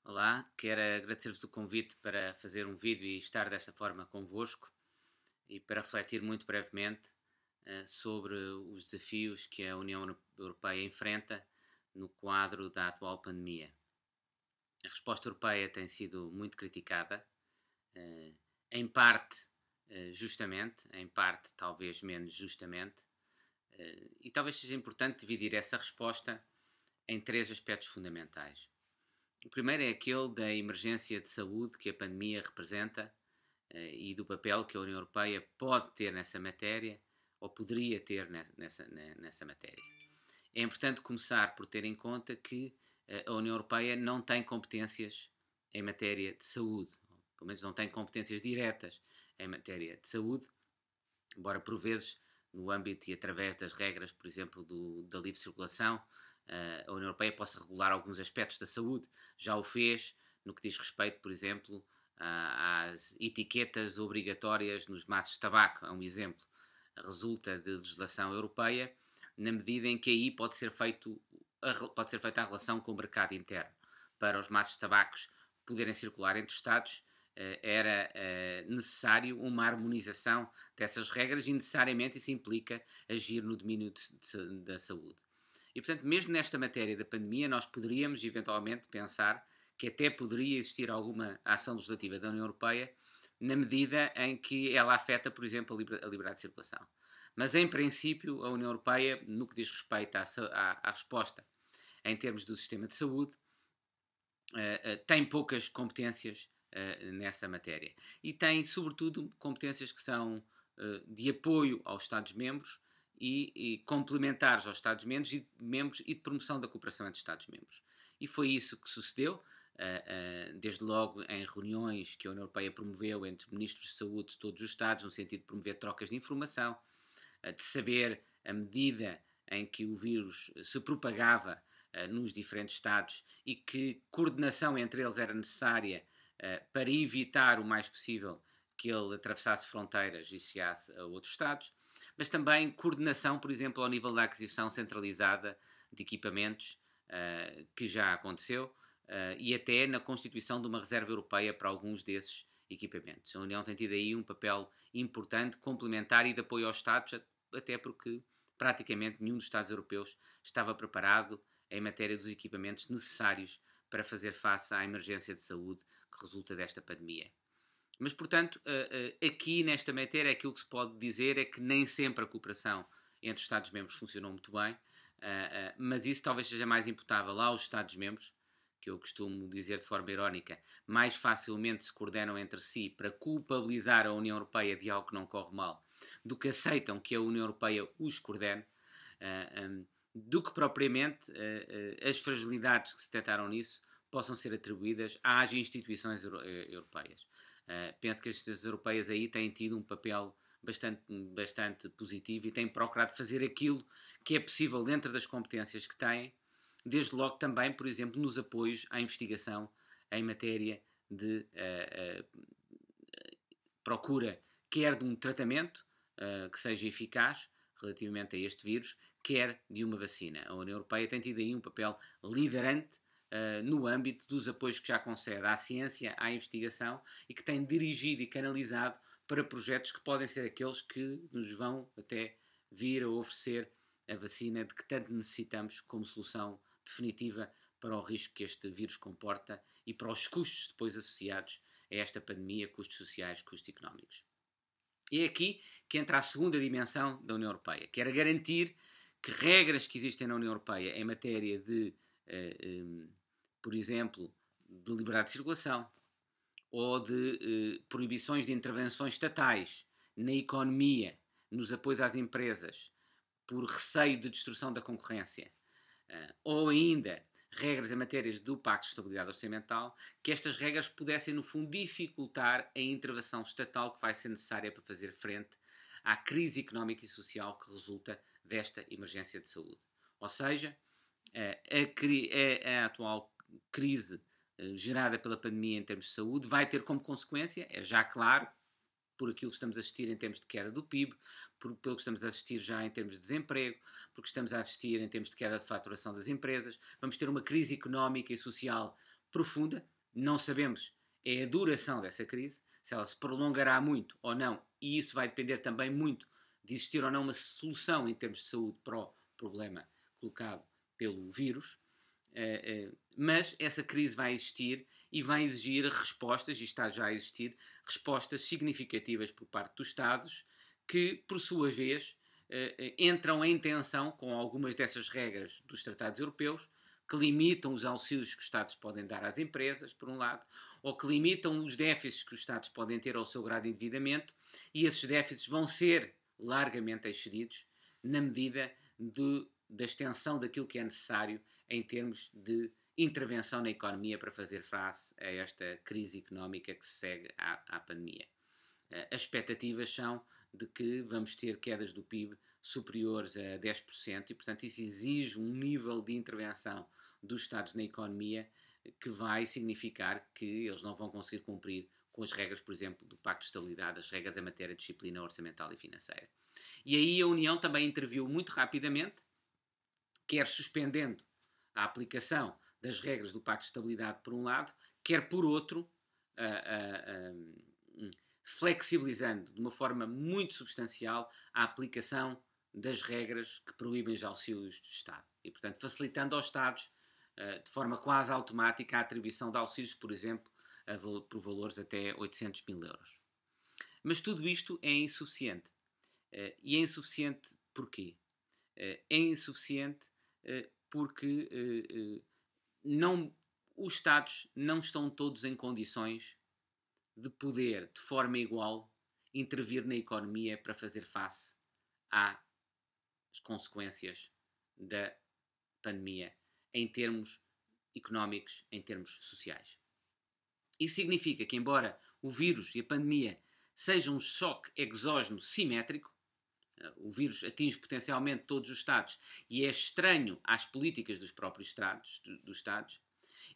Olá, quero agradecer-vos o convite para fazer um vídeo e estar desta forma convosco e para refletir muito brevemente sobre os desafios que a União Europeia enfrenta no quadro da atual pandemia. A resposta europeia tem sido muito criticada, eh, em parte justamente, em parte talvez menos justamente, e talvez seja importante dividir essa resposta em três aspectos fundamentais. O primeiro é aquele da emergência de saúde que a pandemia representa e do papel que a União Europeia pode ter nessa matéria ou poderia ter nessa matéria. É importante começar por ter em conta que a União Europeia não tem competências em matéria de saúde, pelo menos não tem competências diretas em matéria de saúde, embora por vezes no âmbito e através das regras, por exemplo, da livre circulação, a União Europeia possa regular alguns aspectos da saúde. Já o fez no que diz respeito, por exemplo, às etiquetas obrigatórias nos maços de tabaco. É um exemplo. Resulta de legislação europeia, na medida em que aí pode ser feita a relação com o mercado interno. Para os maços de tabacos poderem circular entre Estados, era necessário uma harmonização dessas regras e necessariamente isso implica agir no domínio da saúde. E, portanto, mesmo nesta matéria da pandemia, nós poderíamos eventualmente pensar que até poderia existir alguma ação legislativa da União Europeia na medida em que ela afeta, por exemplo, a liberdade de circulação. Mas, em princípio, a União Europeia, no que diz respeito à resposta em termos do sistema de saúde, tem poucas competências nessa matéria. E tem, sobretudo, competências que são de apoio aos Estados-membros e complementares aos Estados-membros e de promoção da cooperação entre Estados-membros. E foi isso que sucedeu, desde logo em reuniões que a União Europeia promoveu entre ministros de saúde de todos os Estados, no sentido de promover trocas de informação, de saber a medida em que o vírus se propagava nos diferentes Estados e que coordenação entre eles era necessária para evitar o mais possível que ele atravessasse fronteiras e chegasse a outros Estados, mas também coordenação, por exemplo, ao nível da aquisição centralizada de equipamentos, que já aconteceu, e até na constituição de uma reserva europeia para alguns desses equipamentos. A União tem tido aí um papel importante, complementar e de apoio aos Estados, até porque praticamente nenhum dos Estados europeus estava preparado em matéria dos equipamentos necessários para fazer face à emergência de saúde que resulta desta pandemia. Mas, portanto, aqui nesta matéria aquilo que se pode dizer é que nem sempre a cooperação entre os Estados-membros funcionou muito bem, mas isso talvez seja mais imputável aos Estados-membros, que eu costumo dizer de forma irónica, mais facilmente se coordenam entre si para culpabilizar a União Europeia de algo que não corre mal, do que aceitam que a União Europeia os coordene, do que propriamente as fragilidades que se detectaram nisso possam ser atribuídas às instituições europeias. Penso que as instituições europeias aí têm tido um papel bastante positivo e têm procurado fazer aquilo que é possível dentro das competências que têm, desde logo também, por exemplo, nos apoios à investigação em matéria de procura quer de um tratamento que seja eficaz relativamente a este vírus, quer de uma vacina. A União Europeia tem tido aí um papel liderante no âmbito dos apoios que já concede à ciência, à investigação e que tem dirigido e canalizado para projetos que podem ser aqueles que nos vão até vir a oferecer a vacina de que tanto necessitamos como solução definitiva para o risco que este vírus comporta e para os custos depois associados a esta pandemia, custos sociais, custos económicos. E é aqui que entra a segunda dimensão da União Europeia, que era garantir que regras que existem na União Europeia em matéria de, por exemplo, de liberdade de circulação ou de proibições de intervenções estatais na economia, nos apoios às empresas, por receio de destruição da concorrência, ou ainda regras em matérias do Pacto de Estabilidade Orçamental, que estas regras pudessem, no fundo, dificultar a intervenção estatal que vai ser necessária para fazer frente à crise económica e social que resulta desta emergência de saúde. Ou seja, a atual crise gerada pela pandemia em termos de saúde vai ter como consequência, é já claro, por aquilo que estamos a assistir em termos de queda do PIB, pelo que estamos a assistir já em termos de desemprego, porque estamos a assistir em termos de queda de faturação das empresas. Vamos ter uma crise económica e social profunda, não sabemos é a duração dessa crise, se ela se prolongará muito ou não, e isso vai depender também muito de existir ou não uma solução em termos de saúde para o problema colocado pelo vírus. Mas essa crise vai existir e vai exigir respostas, e está já a existir, respostas significativas por parte dos Estados, que, por sua vez, entram em tensão com algumas dessas regras dos tratados europeus, que limitam os auxílios que os Estados podem dar às empresas, por um lado, ou que limitam os déficits que os Estados podem ter ao seu grau de endividamento, e esses déficits vão ser largamente excedidos na medida da extensão daquilo que é necessário em termos de intervenção na economia para fazer face a esta crise económica que se segue à pandemia. As expectativas são de que vamos ter quedas do PIB superiores a 10% e, portanto, isso exige um nível de intervenção dos Estados na economia que vai significar que eles não vão conseguir cumprir com as regras, por exemplo, do Pacto de Estabilidade, as regras em matéria de disciplina orçamental e financeira. E aí a União também interviu muito rapidamente, quer suspendendo a aplicação das regras do Pacto de Estabilidade por um lado, quer por outro, flexibilizando de uma forma muito substancial a aplicação das regras que proíbem os auxílios de Estado. E, portanto, facilitando aos Estados, de forma quase automática, a atribuição de auxílios, por exemplo, por valores até 800 mil euros. Mas tudo isto é insuficiente. E é insuficiente porquê? É insuficiente porque os Estados não estão todos em condições de poder, de forma igual, intervir na economia para fazer face às consequências da pandemia em termos económicos, em termos sociais. Isso significa que, embora o vírus e a pandemia sejam um choque exógeno simétrico, o vírus atinge potencialmente todos os Estados e é estranho às políticas dos próprios Estados,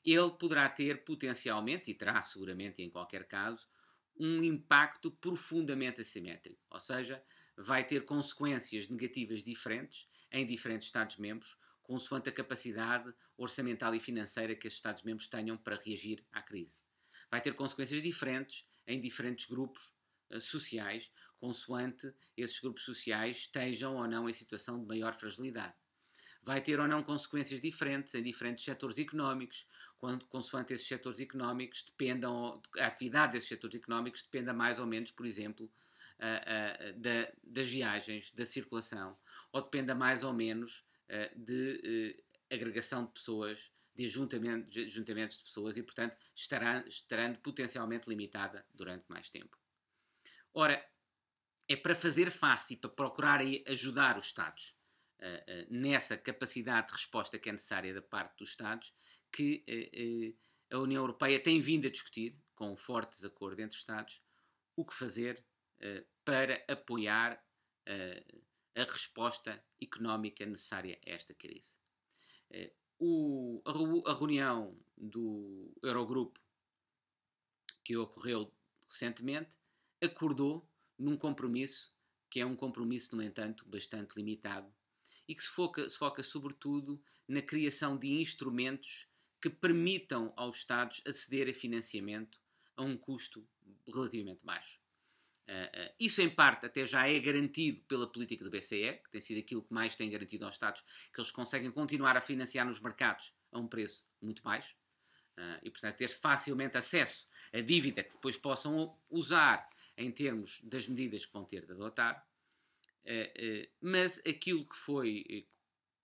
ele poderá ter potencialmente, e terá seguramente em qualquer caso, um impacto profundamente assimétrico. Ou seja, vai ter consequências negativas diferentes em diferentes Estados-membros, consoante a capacidade orçamental e financeira que esses Estados-membros tenham para reagir à crise. Vai ter consequências diferentes em diferentes grupos sociais, consoante esses grupos sociais estejam ou não em situação de maior fragilidade. Vai ter ou não consequências diferentes em diferentes setores económicos, consoante esses setores económicos dependam, a atividade desses setores económicos dependa mais ou menos, por exemplo, das viagens, da circulação, ou dependa mais ou menos de agregação de pessoas, de ajuntamentos de pessoas e, portanto, estará potencialmente limitada durante mais tempo. Ora, é para fazer face e para procurar ajudar os Estados nessa capacidade de resposta que é necessária da parte dos Estados que a União Europeia tem vindo a discutir, com um forte desacordo entre os Estados, o que fazer para apoiar a resposta económica necessária a esta crise. A reunião do Eurogrupo que ocorreu recentemente acordou num compromisso que é um compromisso, no entanto, bastante limitado e que se foca sobretudo na criação de instrumentos que permitam aos Estados aceder a financiamento a um custo relativamente baixo. Isso, em parte, até já é garantido pela política do BCE, que tem sido aquilo que mais tem garantido aos Estados, que eles conseguem continuar a financiar nos mercados a um preço muito baixo e, portanto, ter facilmente acesso a dívida que depois possam usar em termos das medidas que vão ter de adotar. Mas aquilo que foi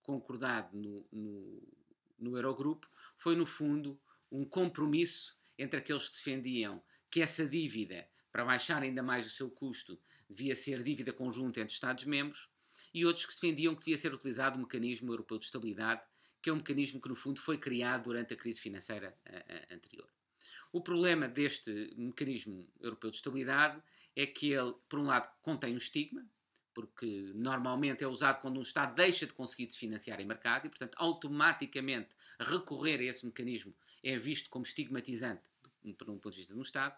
concordado no Eurogrupo foi, no fundo, um compromisso entre aqueles que defendiam que essa dívida, para baixar ainda mais o seu custo, devia ser dívida conjunta entre Estados-membros, e outros que defendiam que devia ser utilizado o mecanismo europeu de estabilidade, que é um mecanismo que, no fundo, foi criado durante a crise financeira anterior. O problema deste mecanismo europeu de estabilidade é que ele, por um lado, contém um estigma, porque normalmente é usado quando um Estado deixa de conseguir se financiar em mercado e, portanto, automaticamente recorrer a esse mecanismo é visto como estigmatizante por um ponto de vista de um Estado.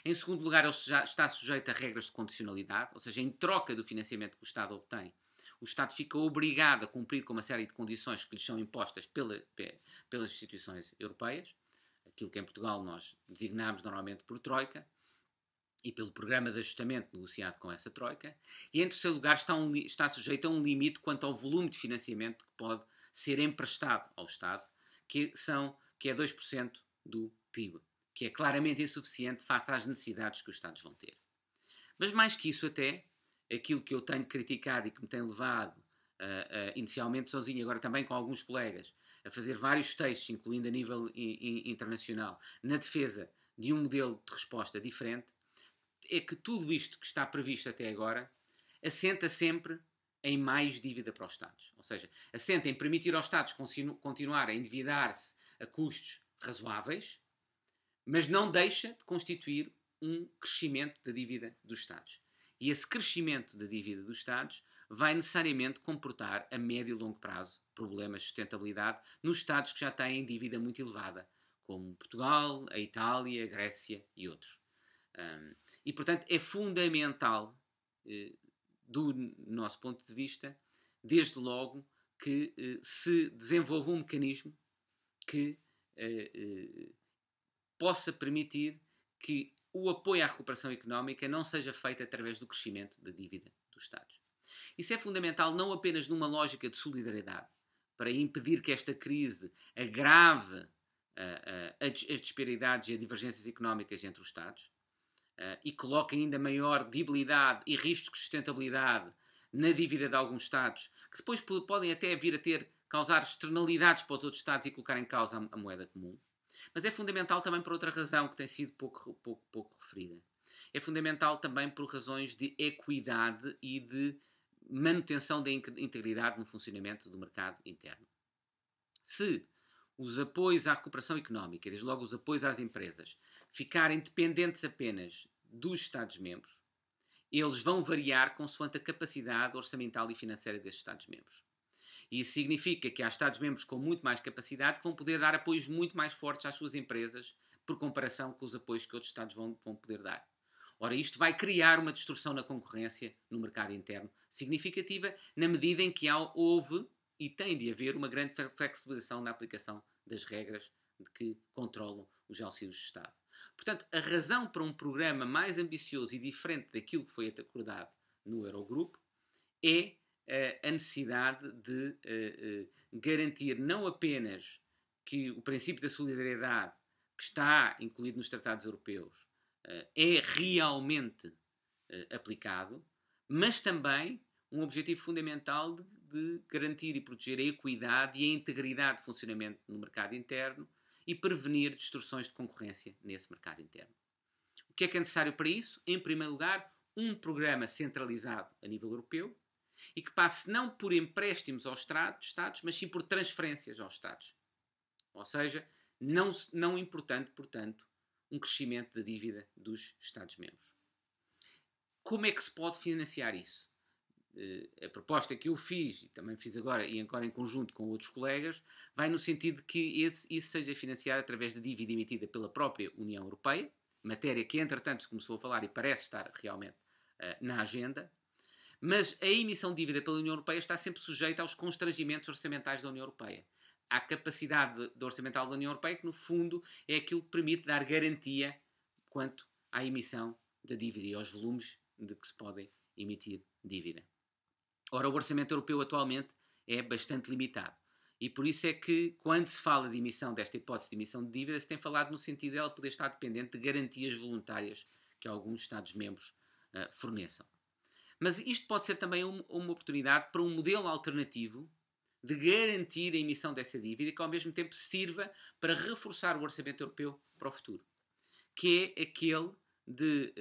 Em segundo lugar, ele já está sujeito a regras de condicionalidade, ou seja, em troca do financiamento que o Estado obtém, o Estado fica obrigado a cumprir com uma série de condições que lhes são impostas pelas instituições europeias, aquilo que em Portugal nós designamos normalmente por Troika, e pelo programa de ajustamento negociado com essa Troika, e em terceiro lugar está sujeito a um limite quanto ao volume de financiamento que pode ser emprestado ao Estado, que é 2% do PIB, que é claramente insuficiente face às necessidades que os Estados vão ter. Mas mais que isso até, aquilo que eu tenho criticado e que me tem levado, inicialmente sozinho, agora também com alguns colegas, a fazer vários textos, incluindo a nível internacional, na defesa de um modelo de resposta diferente, é que tudo isto que está previsto até agora assenta sempre em mais dívida para os Estados. Ou seja, assenta em permitir aos Estados continuar a endividar-se a custos razoáveis, mas não deixa de constituir um crescimento da dívida dos Estados. E esse crescimento da dívida dos Estados vai necessariamente comportar, a médio e longo prazo, problemas de sustentabilidade nos Estados que já têm dívida muito elevada, como Portugal, a Itália, a Grécia e outros. E, portanto, é fundamental, do nosso ponto de vista, desde logo, que se desenvolva um mecanismo que possa permitir que o apoio à recuperação económica não seja feito através do crescimento da dívida dos Estados. Isso é fundamental não apenas numa lógica de solidariedade, para impedir que esta crise agrave as disparidades e as divergências económicas entre os Estados, e coloca ainda maior debilidade e riscos de sustentabilidade na dívida de alguns Estados, que depois podem até vir a causar externalidades para os outros Estados e colocar em causa a moeda comum. Mas é fundamental também por outra razão que tem sido pouco referida. É fundamental também por razões de equidade e de manutenção da integridade no funcionamento do mercado interno. Se os apoios à recuperação económica, desde logo os apoios às empresas, ficarem dependentes apenas dos Estados-membros, eles vão variar consoante a capacidade orçamental e financeira desses Estados-membros. E isso significa que há Estados-membros com muito mais capacidade que vão poder dar apoios muito mais fortes às suas empresas por comparação com os apoios que outros Estados vão poder dar. Ora, isto vai criar uma distorção na concorrência no mercado interno significativa na medida em que houve e tem de haver uma grande flexibilização na aplicação das regras de que controlam os auxílios de Estado. Portanto, a razão para um programa mais ambicioso e diferente daquilo que foi acordado no Eurogrupo é a necessidade de garantir não apenas que o princípio da solidariedade que está incluído nos tratados europeus é realmente aplicado, mas também um objetivo fundamental de garantir e proteger a equidade e a integridade de funcionamento no mercado interno e prevenir distorções de concorrência nesse mercado interno. O que é necessário para isso? Em primeiro lugar, um programa centralizado a nível europeu e que passe não por empréstimos aos Estados, mas sim por transferências aos Estados. Ou seja, não importando, portanto, um crescimento da dívida dos Estados-membros. Como é que se pode financiar isso? A proposta que eu fiz, e também fiz agora, e agora em conjunto com outros colegas, vai no sentido de que isso seja financiado através de dívida emitida pela própria União Europeia, matéria que, entretanto, se começou a falar e parece estar realmente na agenda, mas a emissão de dívida pela União Europeia está sempre sujeita aos constrangimentos orçamentais da União Europeia. Há capacidade orçamental da União Europeia que, no fundo, é aquilo que permite dar garantia quanto à emissão da dívida e aos volumes de que se podem emitir dívida. Ora, o orçamento europeu atualmente é bastante limitado. E por isso é que, quando se fala de emissão, desta hipótese de emissão de dívida, se tem falado no sentido dela poder estar dependente de garantias voluntárias que alguns Estados-membros forneçam. Mas isto pode ser também uma oportunidade para um modelo alternativo de garantir a emissão dessa dívida e que ao mesmo tempo sirva para reforçar o orçamento europeu para o futuro. Que é aquele de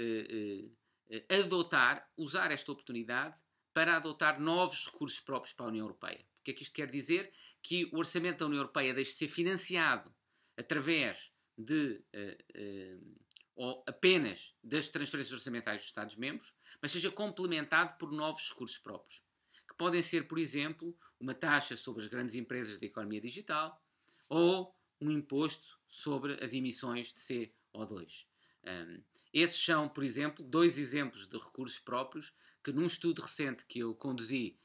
usar esta oportunidade para adotar novos recursos próprios para a União Europeia. O que é que isto quer dizer? Que o orçamento da União Europeia deixe de ser financiado através de ou apenas das transferências orçamentais dos Estados-membros, mas seja complementado por novos recursos próprios, que podem ser, por exemplo, uma taxa sobre as grandes empresas da economia digital ou um imposto sobre as emissões de CO2. Esses são, por exemplo, dois exemplos de recursos próprios que, num estudo recente que eu conduzi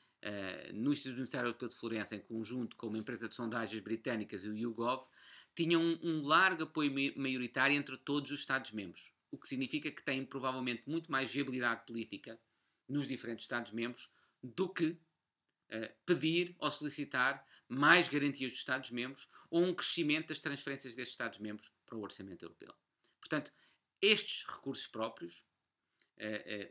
no Instituto Universitário Europeu de Florença, em conjunto com uma empresa de sondagens britânicas e o YouGov, tinham um largo apoio maioritário entre todos os Estados-membros, o que significa que têm provavelmente muito mais viabilidade política nos diferentes Estados-membros do que pedir ou solicitar mais garantias dos Estados-membros ou um crescimento das transferências desses Estados-membros para o orçamento europeu. Portanto, estes recursos próprios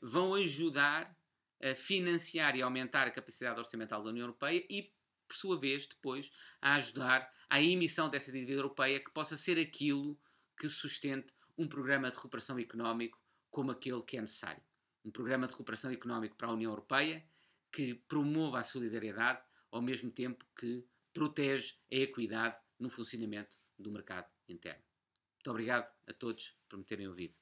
vão ajudar a financiar e aumentar a capacidade orçamental da União Europeia e, por sua vez, depois, a ajudar à emissão dessa dívida europeia que possa ser aquilo que sustente um programa de recuperação económico como aquele que é necessário. Um programa de recuperação económico para a União Europeia que promova a solidariedade ao mesmo tempo que protege a equidade no funcionamento do mercado interno. Muito obrigado a todos por me terem ouvido.